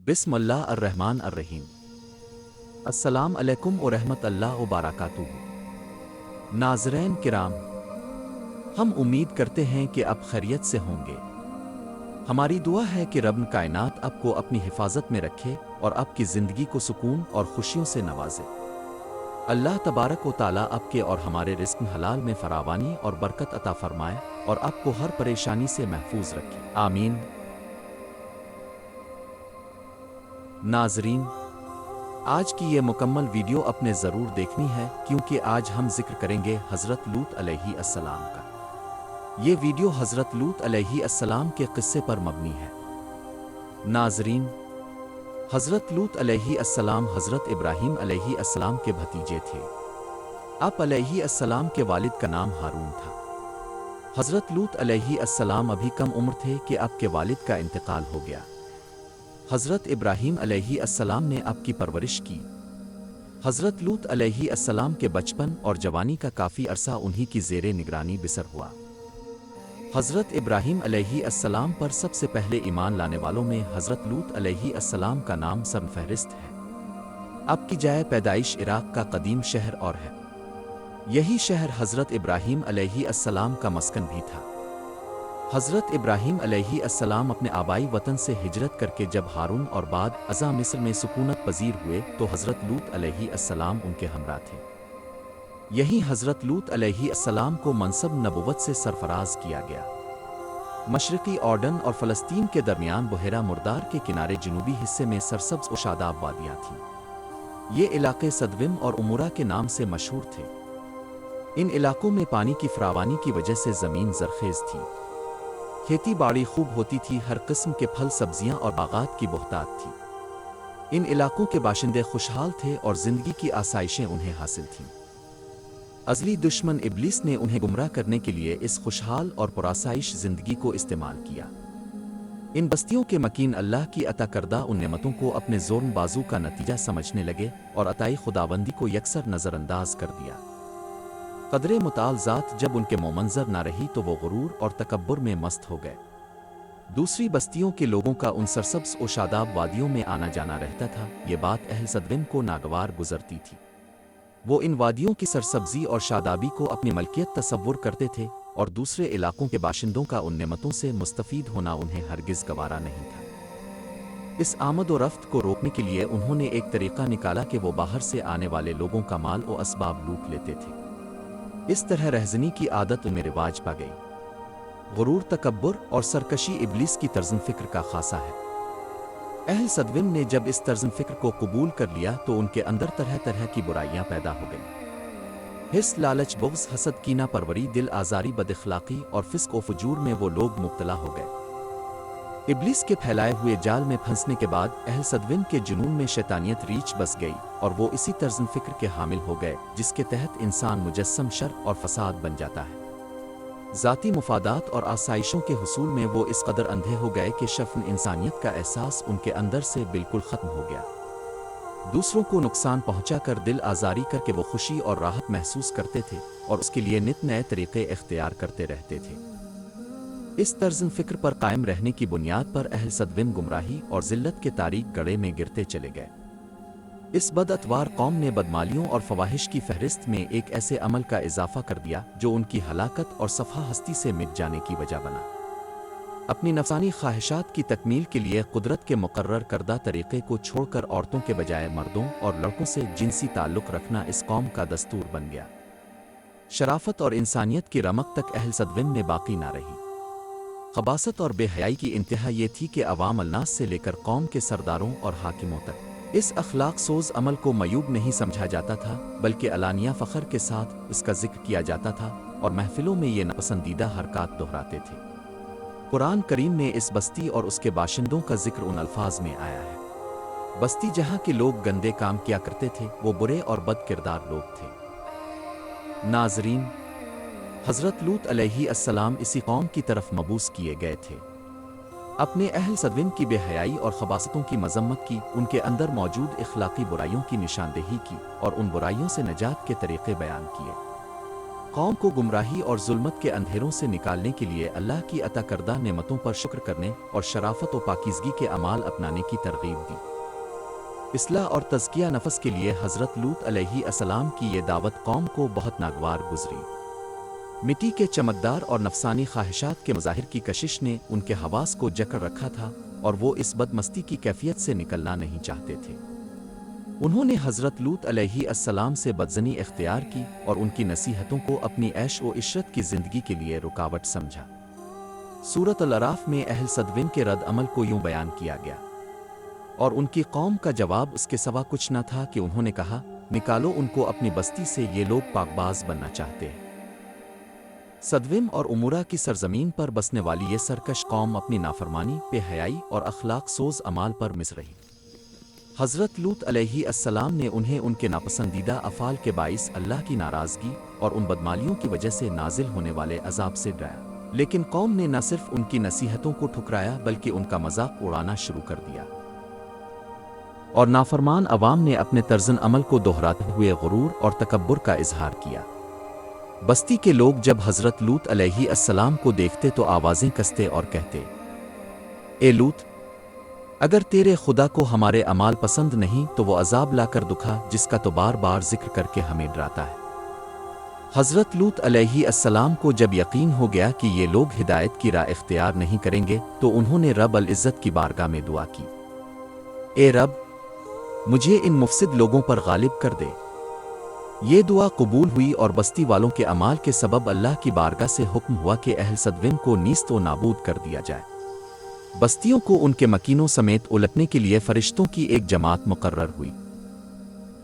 بسم اللہ الرحمن الرحیم۔ السلام علیکم ورحمۃ اللہ وبرکاتہ۔ ناظرین کرام، ہم امید کرتے ہیں کہ اب خیریت سے ہوں گے۔ ہماری دعا ہے کہ رب کائنات آپ کو اپنی حفاظت میں رکھے اور آپ کی زندگی کو سکون اور خوشیوں سے نوازے۔ اللہ تبارک و تعالیٰ آپ کے اور ہمارے رزق حلال میں فراوانی اور برکت عطا فرمائے اور آپ کو ہر پریشانی سے محفوظ رکھے، آمین۔ ناظرین، آج کی یہ مکمل ویڈیو اپنے ضرور دیکھنی ہے کیونکہ آج ہم ذکر کریں گے حضرت لوط علیہ السلام کا۔ یہ ویڈیو حضرت لوط علیہ السلام کے قصے پر مبنی ہے۔ ناظرین، حضرت لوط علیہ السلام حضرت ابراہیم علیہ السلام کے بھتیجے تھے۔ آپ علیہ السلام کے والد کا نام ہارون تھا۔ حضرت لوط علیہ السلام ابھی کم عمر تھے کہ آپ کے والد کا انتقال ہو گیا۔ حضرت ابراہیم علیہ السلام نے آپ کی پرورش کی۔ حضرت لوط علیہ السلام کے بچپن اور جوانی کا کافی عرصہ انہی کی زیر نگرانی بسر ہوا۔ حضرت ابراہیم علیہ السلام پر سب سے پہلے ایمان لانے والوں میں حضرت لوط علیہ السلام کا نام سرفہرست ہے۔ آپ کی جائے پیدائش عراق کا قدیم شہر اور ہے۔ یہی شہر حضرت ابراہیم علیہ السلام کا مسکن بھی تھا۔ حضرت ابراہیم علیہ السلام اپنے آبائی وطن سے ہجرت کر کے جب ہارون اور بعد ازاں مصر میں سکونت پذیر ہوئے تو حضرت لوط علیہ السلام ان کے ہمراہ تھے۔ یہی حضرت لوط علیہ السلام کو منصب نبوت سے سرفراز کیا گیا۔ مشرقی اردن اور فلسطین کے درمیان بحیرہ مردار کے کنارے جنوبی حصے میں سرسبز و شاداب وادیاں تھیں۔ یہ علاقے صدوم اور عمورہ کے نام سے مشہور تھے۔ ان علاقوں میں پانی کی فراوانی کی وجہ سے زمین زرخیز تھی۔ کھیتی باڑی خوب ہوتی تھی، ہر قسم کے پھل سبزیاں اور باغات کی بہتات تھی۔ ان علاقوں کے باشندے خوشحال تھے اور زندگی کی آسائشیں انہیں حاصل تھیں۔ ازلی دشمن ابلیس نے انہیں گمراہ کرنے کے لیے اس خوشحال اور پرآسائش زندگی کو استعمال کیا۔ ان بستیوں کے مکین اللہ کی عطا کردہ ان نعمتوں کو اپنے ظلم بازو کا نتیجہ سمجھنے لگے اور عطائی خداوندی کو یکسر نظر انداز کر دیا۔ قدر متعال ذات جب ان کے منظر نہ رہی تو وہ غرور اور تکبر میں مست ہو گئے۔ دوسری بستیوں کے لوگوں کا ان سرسبز و شاداب وادیوں میں آنا جانا رہتا تھا، یہ بات اہل صدوم کو ناگوار گزرتی تھی۔ وہ ان وادیوں کی سرسبزی اور شادابی کو اپنی ملکیت تصور کرتے تھے اور دوسرے علاقوں کے باشندوں کا ان نعمتوں سے مستفید ہونا انہیں ہرگز گوارا نہیں تھا۔ اس آمد و رفت کو روکنے کے لیے انہوں نے ایک طریقہ نکالا کہ وہ باہر سے آنے والے لوگوں کا مال و اسباب لوٹ لیتے تھے۔ اس طرح رہزنی کی عادت ان میں رواج پا گئی۔ غرور، تکبر اور سرکشی ابلیس کی طرز فکر کا خاصہ ہے۔ اہل صدوم نے جب اس طرز فکر کو قبول کر لیا تو ان کے اندر طرح طرح کی برائیاں پیدا ہو گئیں۔ حرص، لالچ، بغض، حسد، کینہ پروری، دل آزاری، بد اخلاقی اور فسق و فجور میں وہ لوگ مبتلا ہو گئے۔ ابلیس کے پھیلائے ہوئے جال میں پھنسنے کے بعد اہل صدوم کے جنون میں شیطانیت ریچھ بس گئی اور وہ اسی طرز فکر کے حامل ہو گئے جس کے تحت انسان مجسم شر اور فساد بن جاتا ہے۔ ذاتی مفادات اور آسائشوں کے حصول میں وہ اس قدر اندھے ہو گئے کہ شفن انسانیت کا احساس ان کے اندر سے بالکل ختم ہو گیا۔ دوسروں کو نقصان پہنچا کر، دل آزاری کر کے وہ خوشی اور راحت محسوس کرتے تھے اور اس کے لیے نت نئے طریقے اختیار کرتے رہتے تھے۔ اس طرز فکر پر قائم رہنے کی بنیاد پر اہل صدوم گمراہی اور ذلت کے تاریک گڑھے میں گرتے چلے گئے۔ اس بد اتوار قوم نے بدمالیوں اور فواحش کی فہرست میں ایک ایسے عمل کا اضافہ کر دیا جو ان کی ہلاکت اور صفحہ ہستی سے مٹ جانے کی وجہ بنا۔ اپنی نفسانی خواہشات کی تکمیل کے لیے قدرت کے مقرر کردہ طریقے کو چھوڑ کر عورتوں کے بجائے مردوں اور لڑکوں سے جنسی تعلق رکھنا اس قوم کا دستور بن گیا۔ شرافت اور انسانیت کی رمق تک اہل صدوم میں باقی نہ رہی۔ خباثت اور بے حیائی کی انتہا یہ تھی کہ عوام الناس سے لے کر قوم کے سرداروں اور حاکموں تک اس اخلاق سوز عمل کو معیوب نہیں سمجھا جاتا تھا، بلکہ علانیہ فخر کے ساتھ اس کا ذکر کیا جاتا تھا اور محفلوں میں یہ ناپسندیدہ حرکات دہراتے تھے۔ قرآن کریم میں اس بستی اور اس کے باشندوں کا ذکر ان الفاظ میں آیا ہے: بستی جہاں کے لوگ گندے کام کیا کرتے تھے، وہ برے اور بد کردار لوگ تھے۔ ناظرین، حضرت لوط علیہ السلام اسی قوم کی طرف مبعوث کیے گئے تھے۔ اپنے اہل صدوم کی بے حیائی اور خباثتوں کی مذمت کی، ان کے اندر موجود اخلاقی برائیوں کی نشاندہی کی اور ان برائیوں سے نجات کے طریقے بیان کیے۔ قوم کو گمراہی اور ظلمت کے اندھیروں سے نکالنے کے لیے اللہ کی عطا کردہ نعمتوں پر شکر کرنے اور شرافت و پاکیزگی کے اعمال اپنانے کی ترغیب دی۔ اصلاح اور تزکیہ نفس کے لیے حضرت لوط علیہ السلام کی یہ دعوت قوم کو بہت ناگوار گزری۔ مٹی کے چمکدار اور نفسانی خواہشات کے مظاہر کی کشش نے ان کے حواس کو جکڑ رکھا تھا اور وہ اس بدمستی کی کیفیت سے نکلنا نہیں چاہتے تھے۔ انہوں نے حضرت لوط علیہ السلام سے بدزنی اختیار کی اور ان کی نصیحتوں کو اپنی عیش و عشرت کی زندگی کے لیے رکاوٹ سمجھا۔ سورۃ الاعراف میں اہل صدوم کے رد عمل کو یوں بیان کیا گیا، اور ان کی قوم کا جواب اس کے سوا کچھ نہ تھا کہ انہوں نے کہا، نکالو ان کو اپنی بستی سے، یہ لوگ پاکباز بننا چاہتے ہیں۔ صدوم اور عمورہ کی سرزمین پر بسنے والی یہ سرکش قوم اپنی نافرمانی، بے حیائی اور اخلاق سوز اعمال پر مصر رہی۔ حضرت لوط علیہ السلام نے انہیں ان کے ناپسندیدہ افعال کے باعث اللہ کی ناراضگی اور ان بدمالیوں کی وجہ سے نازل ہونے والے عذاب سے ڈرایا، لیکن قوم نے نہ صرف ان کی نصیحتوں کو ٹھکرایا بلکہ ان کا مذاق اڑانا شروع کر دیا، اور نافرمان عوام نے اپنے طرز عمل کو دہراتے ہوئے غرور اور تکبر کا اظہار کیا۔ بستی کے لوگ جب حضرت لوط علیہ السلام کو دیکھتے تو آوازیں کستے اور کہتے، اے لوط، اگر تیرے خدا کو ہمارے اعمال پسند نہیں تو وہ عذاب لا کر دکھا جس کا تو بار بار ذکر کر کے ہمیں ڈراتا ہے۔ حضرت لوط علیہ السلام کو جب یقین ہو گیا کہ یہ لوگ ہدایت کی راہ اختیار نہیں کریں گے تو انہوں نے رب العزت کی بارگاہ میں دعا کی، اے رب، مجھے ان مفسد لوگوں پر غالب کر دے۔ یہ دعا قبول ہوئی اور بستی والوں کے اعمال کے سبب اللہ کی بارگاہ سے حکم ہوا کہ اہل صدوم کو نیست و نابود کر دیا جائے۔ بستیوں کو ان کے مکینوں سمیت الٹنے کے لیے فرشتوں کی ایک جماعت مقرر ہوئی۔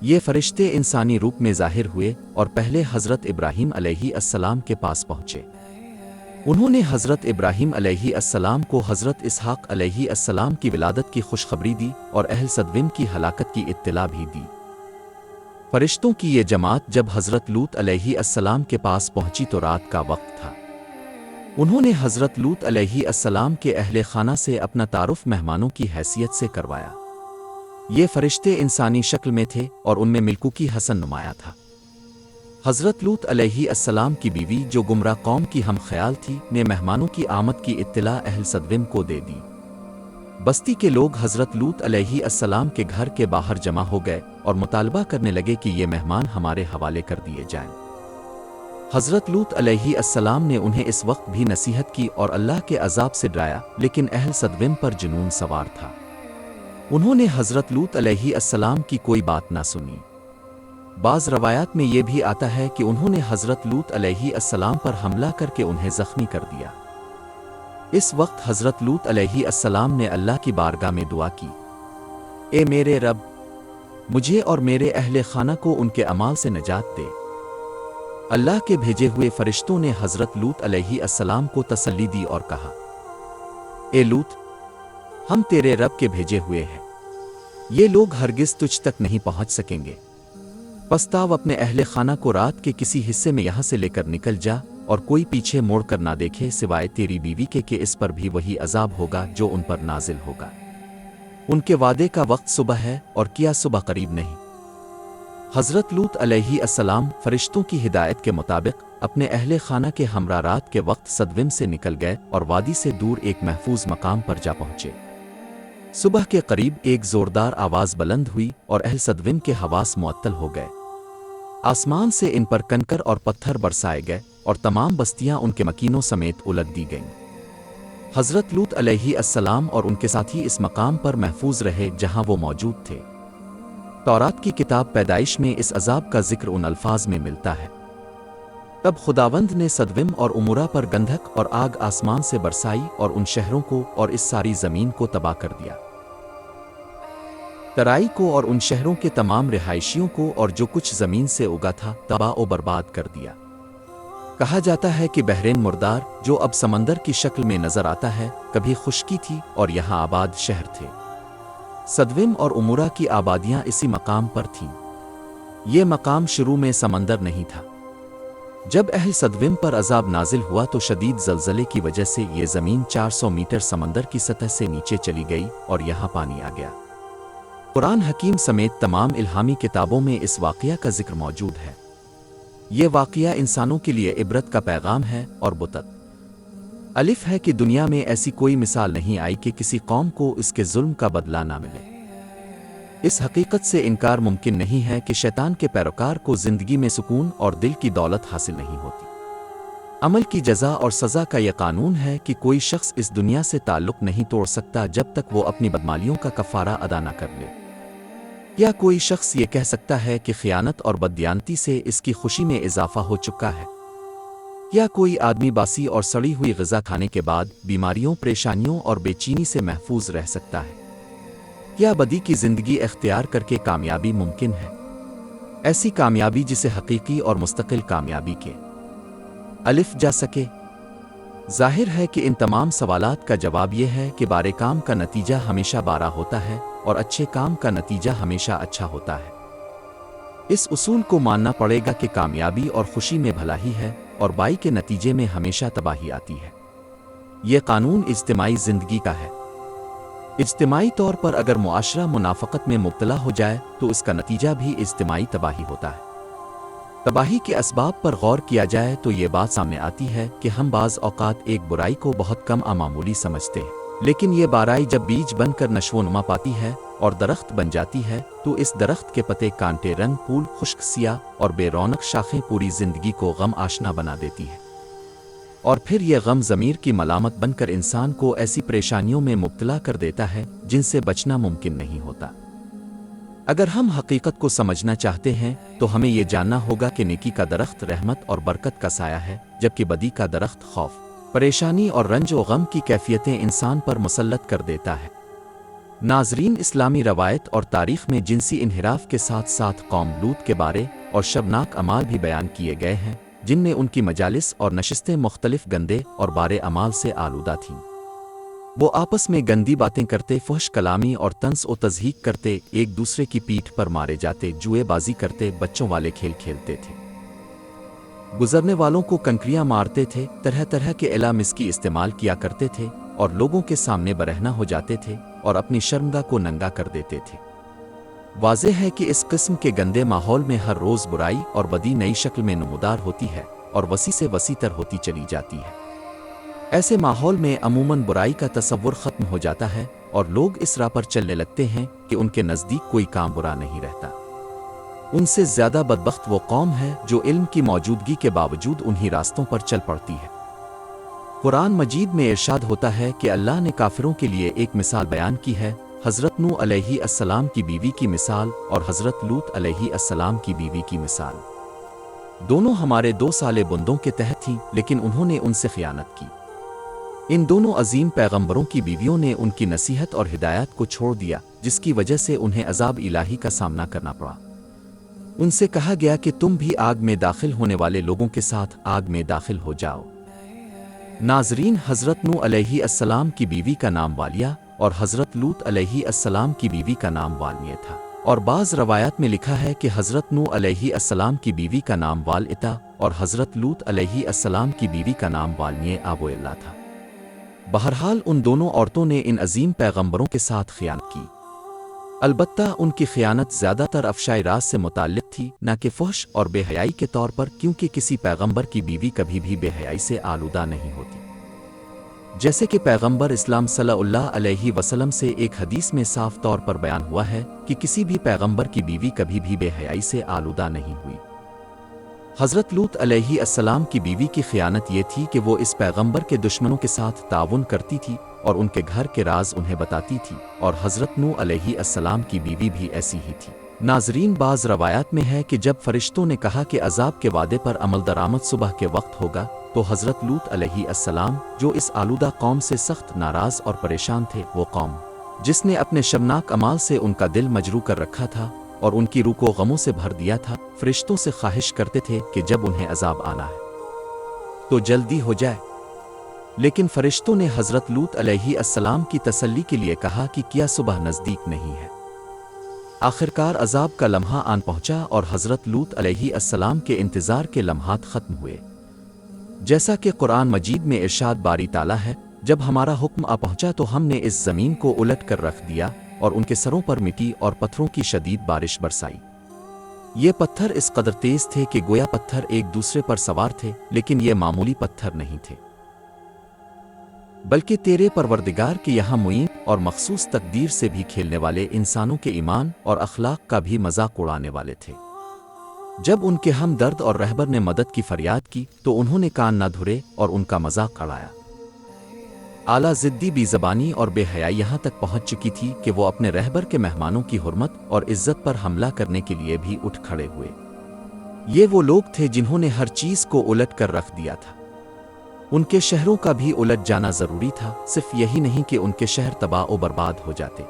یہ فرشتے انسانی روپ میں ظاہر ہوئے اور پہلے حضرت ابراہیم علیہ السلام کے پاس پہنچے۔ انہوں نے حضرت ابراہیم علیہ السلام کو حضرت اسحاق علیہ السلام کی ولادت کی خوشخبری دی اور اہل صدوم کی ہلاکت کی اطلاع بھی دی۔ فرشتوں کی یہ جماعت جب حضرت لوط علیہ السلام کے پاس پہنچی تو رات کا وقت تھا۔ انہوں نے حضرت لوط علیہ السلام کے اہل خانہ سے اپنا تعارف مہمانوں کی حیثیت سے کروایا۔ یہ فرشتے انسانی شکل میں تھے اور ان میں ملکوکی حسن نمایاں تھا۔ حضرت لوط علیہ السلام کی بیوی جو گمراہ قوم کی ہم خیال تھی نے مہمانوں کی آمد کی اطلاع اہل صدوم کو دے دی۔ بستی کے لوگ حضرت لوط علیہ السلام کے گھر کے باہر جمع ہو گئے اور مطالبہ کرنے لگے کہ یہ مہمان ہمارے حوالے کر دیے جائیں۔ حضرت لوط علیہ السلام نے انہیں اس وقت بھی نصیحت کی اور اللہ کے عذاب سے ڈرایا، لیکن اہل صدوم پر جنون سوار تھا۔ انہوں نے حضرت لوط علیہ السلام کی کوئی بات نہ سنی۔ بعض روایات میں یہ بھی آتا ہے کہ انہوں نے حضرت لوط علیہ السلام پر حملہ کر کے انہیں زخمی کر دیا۔ اس وقت حضرت لوط علیہ السلام نے اللہ کی بارگاہ میں دعا کی، اے میرے رب، مجھے اور میرے اہل خانہ کو ان کے اعمال سے نجات دے۔ اللہ کے بھیجے ہوئے فرشتوں نے حضرت لوط علیہ السلام کو تسلی دی اور کہا، اے لوط، ہم تیرے رب کے بھیجے ہوئے ہیں، یہ لوگ ہرگز تجھ تک نہیں پہنچ سکیں گے۔ پس تاؤ اپنے اہل خانہ کو رات کے کسی حصے میں یہاں سے لے کر نکل جا اور کوئی پیچھے موڑ کر نہ دیکھے سوائے تیری بیوی کے کہ اس پر بھی وہی عذاب ہوگا جو ان پر نازل ہوگا۔ ان کے وعدے کا وقت صبح ہے اور کیا صبح قریب نہیں۔ حضرت لوط علیہ السلام فرشتوں کی ہدایت کے مطابق اپنے اہل خانہ کے ہمراہ رات کے وقت صدوم سے نکل گئے اور وادی سے دور ایک محفوظ مقام پر جا پہنچے۔ صبح کے قریب ایک زوردار آواز بلند ہوئی اور اہل صدوم کے حواس معطل ہو گئے۔ آسمان سے ان پر کنکر اور پتھر برسائے گئے اور تمام بستیاں ان کے مکینوں سمیت الٹ دی گئیں۔ حضرت لوط علیہ السلام اور ان کے ساتھی اس مقام پر محفوظ رہے جہاں وہ موجود تھے۔ تورات کی کتاب پیدائش میں اس عذاب کا ذکر ان الفاظ میں ملتا ہے، تب خداوند نے صدوم اور عمورہ پر گندھک اور آگ آسمان سے برسائی اور ان شہروں کو اور اس ساری زمین کو تباہ کر دیا، ترائی کو اور ان شہروں کے تمام رہائشیوں کو اور جو کچھ زمین سے اگا تھا تباہ و برباد کر دیا۔ کہا جاتا ہے کہ بحرین مردار جو اب سمندر کی شکل میں نظر آتا ہے کبھی خشکی تھی اور یہاں آباد شہر تھے۔ صدوم اور عمورہ کی آبادیاں اسی مقام پر تھیں۔ یہ مقام شروع میں سمندر نہیں تھا۔ جب اہل صدوم پر عذاب نازل ہوا تو شدید زلزلے کی وجہ سے یہ زمین 400 میٹر سمندر کی سطح سے نیچے چلی گئی اور یہاں پانی آ گیا۔ قرآن حکیم سمیت تمام الہامی کتابوں میں اس واقعہ کا ذکر موجود ہے۔ یہ واقعہ انسانوں کے لیے عبرت کا پیغام ہے اور بتت الف ہے کہ دنیا میں ایسی کوئی مثال نہیں آئی کہ کسی قوم کو اس کے ظلم کا بدلہ نہ ملے۔ اس حقیقت سے انکار ممکن نہیں ہے کہ شیطان کے پیروکار کو زندگی میں سکون اور دل کی دولت حاصل نہیں ہوتی۔ عمل کی جزا اور سزا کا یہ قانون ہے کہ کوئی شخص اس دنیا سے تعلق نہیں توڑ سکتا جب تک وہ اپنی بدمالیوں کا کفارہ ادا نہ کر لے۔ کیا کوئی شخص یہ کہہ سکتا ہے کہ خیانت اور بددیانتی سے اس کی خوشی میں اضافہ ہو چکا ہے؟ کیا کوئی آدمی باسی اور سڑی ہوئی غذا کھانے کے بعد بیماریوں، پریشانیوں اور بے چینی سے محفوظ رہ سکتا ہے؟ کیا بدی کی زندگی اختیار کر کے کامیابی ممکن ہے؟ ایسی کامیابی جسے حقیقی اور مستقل کامیابی کے الف جا سکے؟ ظاہر ہے کہ ان تمام سوالات کا جواب یہ ہے کہ بارے کام کا نتیجہ ہمیشہ بارا ہوتا ہے اور اچھے کام کا نتیجہ ہمیشہ اچھا ہوتا ہے۔ اس اصول کو ماننا پڑے گا کہ کامیابی اور خوشی میں بھلائی ہے اور بائی کے نتیجے میں ہمیشہ تباہی آتی ہے۔ یہ قانون اجتماعی زندگی کا ہے۔ اجتماعی طور پر اگر معاشرہ منافقت میں مبتلا ہو جائے تو اس کا نتیجہ بھی اجتماعی تباہی ہوتا ہے۔ تباہی کے اسباب پر غور کیا جائے تو یہ بات سامنے آتی ہے کہ ہم بعض اوقات ایک برائی کو بہت کم معمولی سمجھتے ہیں، لیکن یہ برائی جب بیج بن کر نشو و نما پاتی ہے اور درخت بن جاتی ہے تو اس درخت کے پتے، کانٹے، رنگ، پھول، خشک، سیاہ اور بے رونق شاخیں پوری زندگی کو غم آشنا بنا دیتی ہے، اور پھر یہ غم ضمیر کی ملامت بن کر انسان کو ایسی پریشانیوں میں مبتلا کر دیتا ہے جن سے بچنا ممکن نہیں ہوتا۔ اگر ہم حقیقت کو سمجھنا چاہتے ہیں تو ہمیں یہ جاننا ہوگا کہ نیکی کا درخت رحمت اور برکت کا سایہ ہے، جبکہ بدی کا درخت خوف، پریشانی اور رنج و غم کی کیفیتیں انسان پر مسلط کر دیتا ہے۔ ناظرین، اسلامی روایت اور تاریخ میں جنسی انحراف کے ساتھ ساتھ قوم لوط کے بارے اور شرمناک اعمال بھی بیان کیے گئے ہیں جن میں ان کی مجالس اور نشستیں مختلف گندے اور بارے اعمال سے آلودہ تھیں۔ وہ آپس میں گندی باتیں کرتے، فحش کلامی اور طنز و تضحیک کرتے، ایک دوسرے کی پیٹھ پر مارے جاتے، جوئے بازی کرتے، بچوں والے کھیل کھیلتے تھے، گزرنے والوں کو کنکریاں مارتے تھے، طرح طرح کے اعلی مسکی استعمال کیا کرتے تھے اور لوگوں کے سامنے برہنہ ہو جاتے تھے اور اپنی شرمگاہ کو ننگا کر دیتے تھے۔ واضح ہے کہ اس قسم کے گندے ماحول میں ہر روز برائی اور بدی نئی شکل میں نمودار ہوتی ہے اور وسیع سے وسیع تر ہوتی چلی جاتی ہے۔ ایسے ماحول میں عموماً برائی کا تصور ختم ہو جاتا ہے اور لوگ اس راہ پر چلنے لگتے ہیں کہ ان کے نزدیک کوئی کام برا نہیں رہتا۔ ان سے زیادہ بدبخت وہ قوم ہے جو علم کی موجودگی کے باوجود انہی راستوں پر چل پڑتی ہے۔ قرآن مجید میں ارشاد ہوتا ہے کہ اللہ نے کافروں کے لیے ایک مثال بیان کی ہے، حضرت نوح علیہ السلام کی بیوی کی مثال اور حضرت لوط علیہ السلام کی بیوی کی مثال۔ دونوں ہمارے 2 سالے بندوں کے تحت تھیں لیکن انہوں نے ان سے خیانت کی۔ ان دونوں عظیم پیغمبروں کی بیویوں نے ان کی نصیحت اور ہدایات کو چھوڑ دیا، جس کی وجہ سے انہیں عذاب الہی کا سامنا کرنا پڑا۔ ان سے کہا گیا کہ تم بھی آگ میں داخل ہونے والے لوگوں کے ساتھ آگ میں داخل ہو جاؤ۔ ناظرین، حضرت نوح علیہ السلام کی بیوی کا نام والیہ اور حضرت لوط علیہ السلام کی بیوی کا نام والمیہ تھا، اور بعض روایات میں لکھا ہے کہ حضرت نوح علیہ السلام کی بیوی کا نام والعتا اور حضرت لوط علیہ السلام کی بیوی کا نام والمیہ آب اللہ تھا۔ بہرحال ان دونوں عورتوں نے ان عظیم پیغمبروں کے ساتھ خیانت کی۔ البتہ ان کی خیانت زیادہ تر افشائے راز سے متعلق تھی، نہ کہ فحش اور بے حیائی کے طور پر، کیونکہ کسی پیغمبر کی بیوی کبھی بھی بے حیائی سے آلودہ نہیں ہوتی۔ جیسے کہ پیغمبر اسلام صلی اللہ علیہ وسلم سے ایک حدیث میں صاف طور پر بیان ہوا ہے کہ کسی بھی پیغمبر کی بیوی کبھی بھی بے حیائی سے آلودہ نہیں ہوئی۔ حضرت لوط علیہ السلام کی بیوی کی خیانت یہ تھی کہ وہ اس پیغمبر کے دشمنوں کے ساتھ تعاون کرتی تھی اور ان کے گھر کے راز انہیں بتاتی تھی، اور حضرت نوح علیہ السلام کی بیوی بھی ایسی ہی تھی۔ ناظرین، بعض روایات میں ہے کہ جب فرشتوں نے کہا کہ عذاب کے وعدے پر عمل درآمد صبح کے وقت ہوگا، تو حضرت لوط علیہ السلام، جو اس آلودہ قوم سے سخت ناراض اور پریشان تھے، وہ قوم جس نے اپنے شرمناک اعمال سے ان کا دل مجروح کر رکھا تھا اور ان کی روح کو غموں سے بھر دیا تھا، فرشتوں سے خواہش کرتے تھے کہ جب انہیں عذاب آنا ہے تو جلدی ہو جائے۔ لیکن فرشتوں نے حضرت لوط علیہ السلام کی تسلی کے لیے کہا کہ کیا صبح نزدیک نہیں ہے؟ آخرکار عذاب کا لمحہ آن پہنچا اور حضرت لوط علیہ السلام کے انتظار کے لمحات ختم ہوئے۔ جیسا کہ قرآن مجید میں ارشاد باری تعالیٰ ہے، جب ہمارا حکم آ پہنچا تو ہم نے اس زمین کو الٹ کر رکھ دیا اور ان کے سروں پر مٹی اور پتھروں کی شدید بارش برسائی۔ یہ پتھر اس قدر تیز تھے کہ گویا پتھر ایک دوسرے پر سوار تھے، لیکن یہ معمولی پتھر نہیں تھے، بلکہ تیرے پروردگار کے یہاں معین اور مخصوص تقدیر سے بھی کھیلنے والے انسانوں کے ایمان اور اخلاق کا بھی مذاق اڑانے والے تھے۔ جب ان کے ہمدرد اور رہبر نے مدد کی فریاد کی تو انہوں نے کان نہ دھرے اور ان کا مذاق اڑایا۔ اعلیٰ ضدی بی زبانی اور بے حیائی یہاں تک پہنچ چکی تھی کہ وہ اپنے رہبر کے مہمانوں کی حرمت اور عزت پر حملہ کرنے کے لیے بھی اٹھ کھڑے ہوئے۔ یہ وہ لوگ تھے جنہوں نے ہر چیز کو الٹ کر رکھ دیا تھا۔ ان کے شہروں کا بھی الٹ جانا ضروری تھا، صرف یہی نہیں کہ ان کے شہر تباہ و برباد ہو جاتے،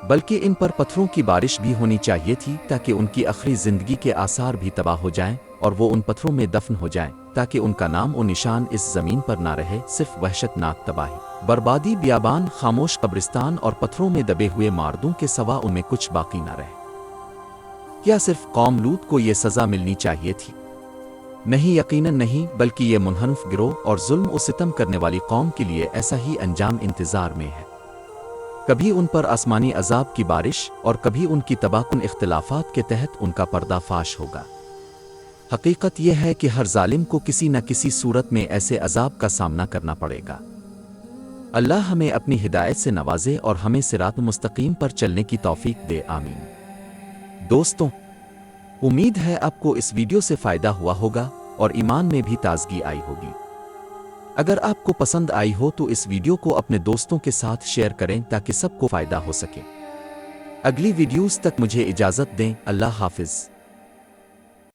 بلکہ ان پر پتھروں کی بارش بھی ہونی چاہیے تھی تاکہ ان کی آخری زندگی کے آثار بھی تباہ ہو جائیں اور وہ ان پتھروں میں دفن ہو جائیں تاکہ ان کا نام و نشان اس زمین پر نہ رہے، صرف وحشت ناک تباہی، بربادی، بیابان، خاموش قبرستان اور پتھروں میں دبے ہوئے مردوں کے سوا ان میں کچھ باقی نہ رہے۔ کیا صرف قوم لوط کو یہ سزا ملنی چاہیے تھی؟ نہیں، یقیناً نہیں، بلکہ یہ منحرف گروہ اور ظلم و ستم کرنے والی قوم کے لیے ایسا ہی انجام انتظار میں ہے۔ کبھی ان پر آسمانی عذاب کی بارش اور کبھی ان کی تباہ کن اختلافات کے تحت ان کا پردہ فاش ہوگا۔ حقیقت یہ ہے کہ ہر ظالم کو کسی نہ کسی صورت میں ایسے عذاب کا سامنا کرنا پڑے گا۔ اللہ ہمیں اپنی ہدایت سے نوازے اور ہمیں صراط مستقیم پر چلنے کی توفیق دے، آمین۔ دوستوں، امید ہے آپ کو اس ویڈیو سے فائدہ ہوا ہوگا اور ایمان میں بھی تازگی آئی ہوگی۔ اگر آپ کو پسند آئی ہو تو اس ویڈیو کو اپنے دوستوں کے ساتھ شیئر کریں تاکہ سب کو فائدہ ہو سکے۔ اگلی ویڈیوز تک مجھے اجازت دیں، اللہ حافظ۔